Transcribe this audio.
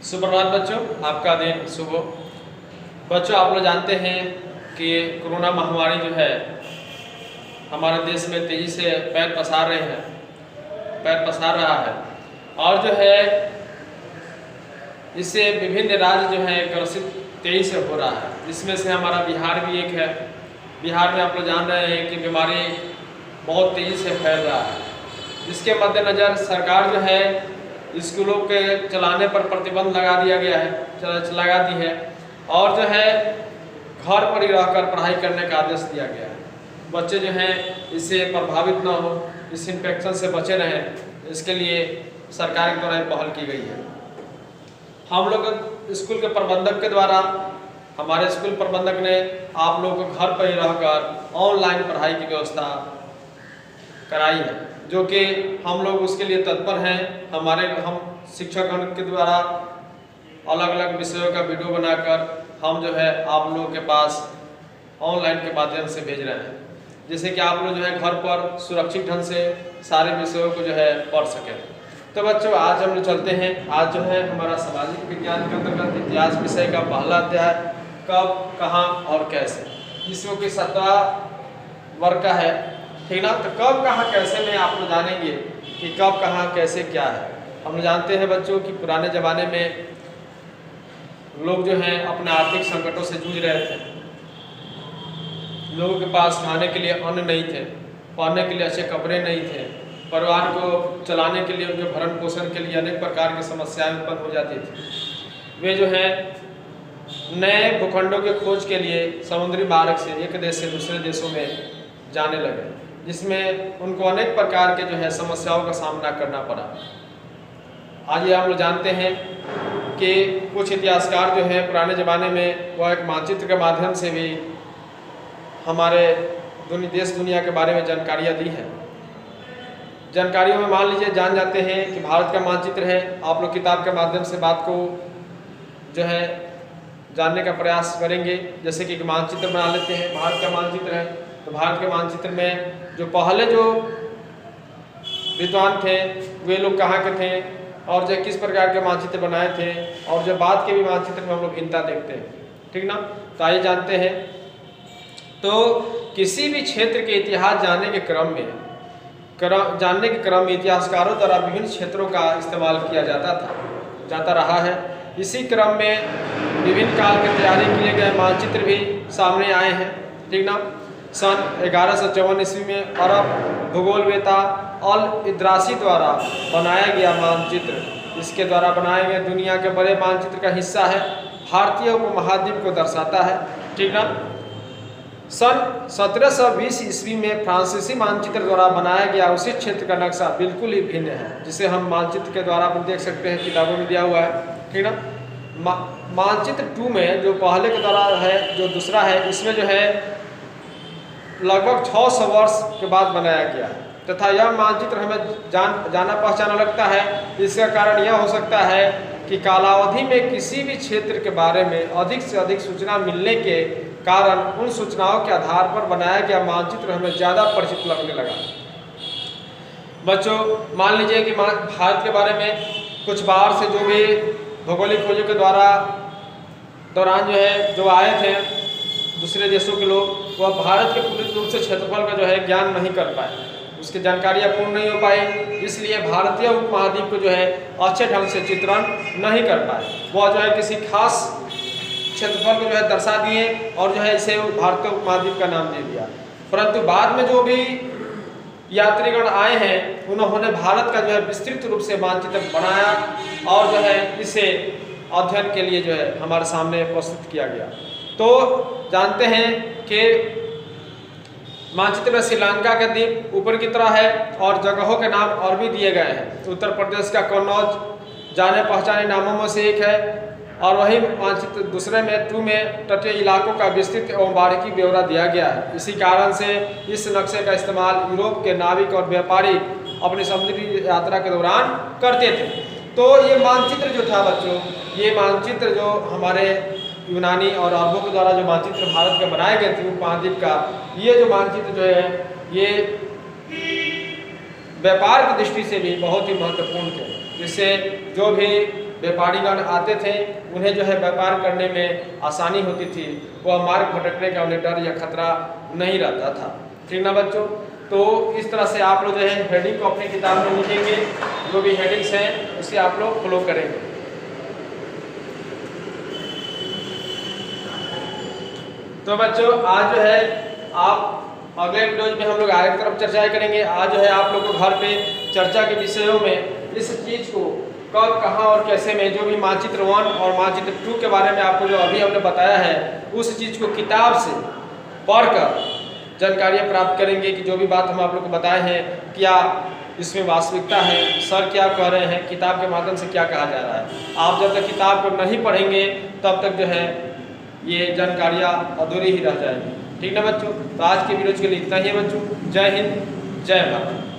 सुप्रभात बच्चों, आपका दिन शुभ हो। बच्चों, आप लोग जानते हैं कि कोरोना महामारी जो है हमारे देश में तेज़ी से पैर पसार रहा है और जो है इससे विभिन्न राज्य जो है ग्रसित तेज़ी से हो रहा है। इसमें से हमारा बिहार भी एक है। बिहार में आप लोग जान रहे हैं कि बीमारी बहुत तेज़ी से फैल रहा है। इसके मद्देनज़र सरकार जो है स्कूलों के चलाने पर प्रतिबंध लगा दी है और जो है घर पर ही रहकर पढ़ाई करने का आदेश दिया गया है। बच्चे जो हैं इससे प्रभावित न हो, इस इन्फेक्शन से बचे रहें, इसके लिए सरकार के द्वारा पहल की गई है। हम लोग स्कूल के प्रबंधक के द्वारा, हमारे स्कूल प्रबंधक ने आप लोगों को घर पर ही रहकर ऑनलाइन पढ़ाई की व्यवस्था कराई है, जो कि हम लोग उसके लिए तत्पर हैं। हम शिक्षकगण के द्वारा अलग अलग विषयों का वीडियो बनाकर हम जो है आप लोगों के पास ऑनलाइन के माध्यम से भेज रहे हैं, जिससे कि आप लोग जो है घर पर सुरक्षित ढंग से सारे विषयों को जो है पढ़ सकें। तो बच्चों, आज हम लोग चलते हैं। आज जो है हमारा सामाजिक विज्ञान के अंतर्गत इतिहास विषय का पहला अध्याय कब, कहाँ और कैसे, इसमें की 7वां वर्ग का है, ठीक ना। तो कब, कहाँ, कैसे में आप लोग जानेंगे कि कब, कहाँ, कैसे क्या है। हम लोग जानते हैं बच्चों कि पुराने ज़माने में लोग जो हैं अपने आर्थिक संकटों से जूझ रहे थे। लोगों के पास खाने के लिए अन्न नहीं थे, पहनने के लिए अच्छे कपड़े नहीं थे, परिवार को चलाने के लिए, उनके भरण पोषण के लिए अनेक प्रकार की समस्याएं उत्पन्न हो जाती थी। वे जो है नए भूखंडों के खोज के लिए समुद्री मार्ग से एक देश से दूसरे देशों में जाने लगे, जिसमें उनको अनेक प्रकार के जो है समस्याओं का सामना करना पड़ा। आज ये हम लोग जानते हैं कि कुछ इतिहासकार जो है पुराने ज़माने में वह एक मानचित्र के माध्यम से भी हमारे देश दुनिया के बारे में जानकारियाँ दी हैं। जानकारियों में मान लीजिए जान जाते हैं कि भारत का मानचित्र है। आप लोग किताब के माध्यम से बात को जो है जानने का प्रयास करेंगे। जैसे कि एक मानचित्र बना लेते हैं। भारत का मानचित्र है, तो भारत के मानचित्र में जो पहले जो विद्वान थे वे लोग कहाँ के थे और जो किस प्रकार के मानचित्र बनाए थे, और जो बाद के भी मानचित्र में हम लोग भिन्नता देखते हैं, ठीक ना। तो आइए जानते हैं। तो किसी भी क्षेत्र के इतिहास जानने के क्रम में इतिहासकारों द्वारा विभिन्न क्षेत्रों का इस्तेमाल किया जाता रहा है। इसी क्रम में विभिन्न काल की तैयारी के लिए गए मानचित्र भी सामने आए हैं, ठीक ना। सन 1154 ईस्वी में अरब भूगोलवेत्ता अल इद्रासी द्वारा बनाया गया मानचित्र, इसके द्वारा बनाए गए दुनिया के बड़े मानचित्र का हिस्सा है। भारतीय उपमहाद्वीप को दर्शाता है, ठीक ना। सन 1720 ईस्वी में फ्रांसीसी मानचित्र द्वारा बनाया गया उसी क्षेत्र का नक्शा बिल्कुल ही भिन्न है, जिसे हम मानचित्र के द्वारा आप देख सकते हैं, किताबों में दिया हुआ है, ठीक ना। मानचित्र 2 में जो पहले के द्वारा है, जो दूसरा है, इसमें जो है लगभग 600 वर्ष के बाद बनाया गया है तथा यह मानचित्र हमें जाना पहचाना लगता है। इसका कारण यह हो सकता है कि कालावधि में किसी भी क्षेत्र के बारे में अधिक से अधिक सूचना मिलने के कारण उन सूचनाओं के आधार पर बनाया गया मानचित्र हमें ज़्यादा परिचित लगने लगा। बच्चों, मान लीजिए कि भारत के बारे में कुछ बाहर से जो भी भौगोलिक खोजों के दौरान जो आए थे दूसरे देशों के लोग, वह भारत के पूर्ण रूप से क्षेत्रफल का जो है ज्ञान नहीं कर पाए, उसकी जानकारियाँ पूर्ण नहीं हो पाई, इसलिए भारतीय उपमहाद्वीप को जो है अच्छे ढंग से चित्रण नहीं कर पाए। वह जो है किसी खास क्षेत्रफल को जो है दर्शा दिए और जो है इसे भारतीय उपमहाद्वीप का नाम दे दिया। परंतु बाद में जो भी यात्रीगण आए हैं उन्होंने भारत का जो है विस्तृत रूप से मानचित्र बनाया और जो है इसे अध्ययन के लिए जो है हमारे सामने प्रस्तुत किया गया। तो जानते हैं कि मानचित्र में श्रीलंका का द्वीप ऊपर की तरह है और जगहों के नाम और भी दिए गए हैं। उत्तर प्रदेश का कन्नौज जाने पहचाने नामों में से एक है, और वही मानचित्र दूसरे में 2 में तटीय इलाकों का विस्तृत एवं बारीकी ब्यौरा दिया गया है। इसी कारण से इस नक्शे का इस्तेमाल यूरोप के नाविक और व्यापारी अपनी समुद्री यात्रा के दौरान करते थे। तो ये मानचित्र जो था बच्चों, ये मानचित्र जो हमारे यूनानी और अरबों के द्वारा जो मानचित्र भारत के बनाए गए थे उपमहाद्वीप का, ये जो मानचित्र जो है ये व्यापार की दृष्टि से भी बहुत ही महत्वपूर्ण थे। जिससे जो भी व्यापारीगण आते थे, उन्हें जो है व्यापार करने में आसानी होती थी, वह मार्ग भटकने का उन्हें डर या खतरा नहीं रहता था। ठीक ना बच्चों? तो इस तरह से आप लोग जो है हेडिंग को अपनी किताब में लिखेंगे, जो भी हेडिंग्स हैं उसे आप लोग फॉलो करेंगे। तो बच्चों आज जो है आप अगले वीडियो में हम लोग आगे की तरफ चर्चा करेंगे। आज जो है आप लोग को घर पे चर्चा के विषयों में इस चीज़ को कब, कहाँ और कैसे में, जो भी मानचित्र 1 और मानचित्र 2 के बारे में आपको जो अभी हमने बताया है, उस चीज़ को किताब से पढ़कर जानकारियाँ प्राप्त करेंगे कि जो भी बात हम आप लोग को बताए हैं क्या इसमें वास्तविकता है, सर क्या कह रहे हैं, किताब के माध्यम से क्या कहा जा रहा है। आप जब तक किताब को नहीं पढ़ेंगे तब तक जो है ये जानकारियाँ अधूरी ही रह जाएंगी। ठीक ना बच्चों? तो आज के वीडियो के लिए इतना ही है बच्चों। जय हिंद, जय भारत।